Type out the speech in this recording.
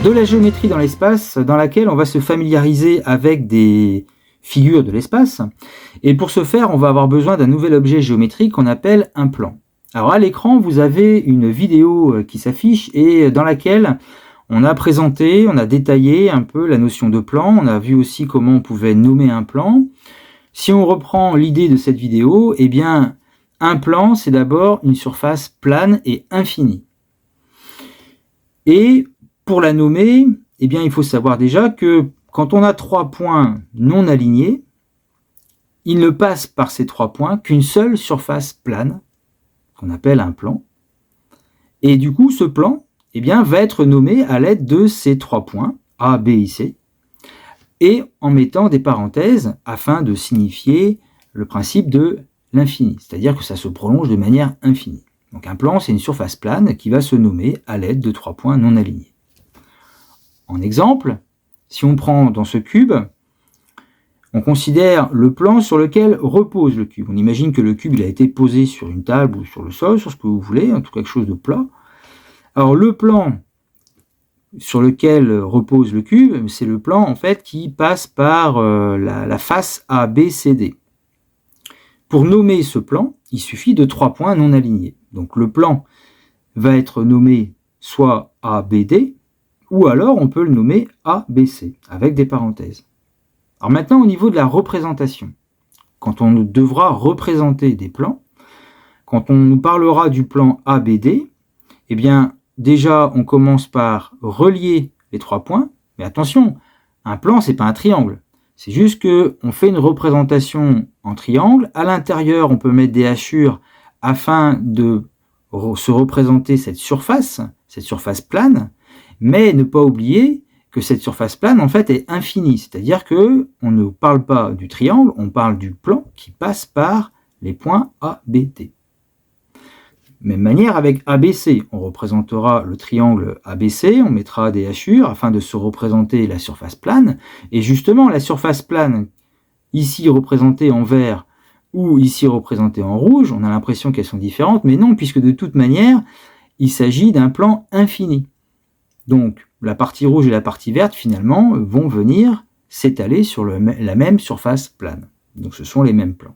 de la géométrie dans l'espace dans laquelle on va se familiariser avec des figures de l'espace. Et pour ce faire, on va avoir besoin d'un nouvel objet géométrique qu'on appelle un plan. Alors à l'écran, vous avez une vidéo qui s'affiche et dans laquelle on a présenté, on a détaillé un peu la notion de plan. On a vu aussi comment on pouvait nommer un plan. Si on reprend l'idée de cette vidéo, eh bien, un plan, c'est d'abord une surface plane et infinie. Et pour la nommer, eh bien, il faut savoir déjà que quand on a 3 points non alignés, il ne passe par ces 3 points qu'une seule surface plane, qu'on appelle un plan. Et du coup, ce plan, eh bien, va être nommé à l'aide de ces 3 points, A, B et C, et en mettant des parenthèses afin de signifier le principe de l'infini, c'est-à-dire que ça se prolonge de manière infinie. Donc un plan, c'est une surface plane qui va se nommer à l'aide de 3 points non alignés. En exemple, si on prend dans ce cube, on considère le plan sur lequel repose le cube. On imagine que le cube il a été posé sur une table ou sur le sol, sur ce que vous voulez, en tout cas quelque chose de plat. Alors le plan sur lequel repose le cube, c'est le plan en fait qui passe par la face A, B, C, D. Pour nommer ce plan, il suffit de 3 points non alignés. Donc le plan va être nommé soit ABD, ou alors on peut le nommer ABC, avec des parenthèses. Alors maintenant au niveau de la représentation, quand on devra représenter des plans, quand on nous parlera du plan ABD, eh bien déjà on commence par relier les 3 points, mais attention, un plan c'est pas un triangle. C'est juste qu'on fait une représentation en triangle. À l'intérieur, on peut mettre des hachures afin de se représenter cette surface plane, mais ne pas oublier que cette surface plane, en fait, est infinie. C'est-à-dire qu'on ne parle pas du triangle, on parle du plan qui passe par les points A, B, D. Même manière avec ABC, on représentera le triangle ABC, on mettra des hachures afin de se représenter la surface plane. Et justement, la surface plane, ici représentée en vert ou ici représentée en rouge, on a l'impression qu'elles sont différentes, mais non, puisque de toute manière, il s'agit d'un plan infini. Donc, la partie rouge et la partie verte, finalement, vont venir s'étaler sur la même surface plane. Donc, ce sont les mêmes plans.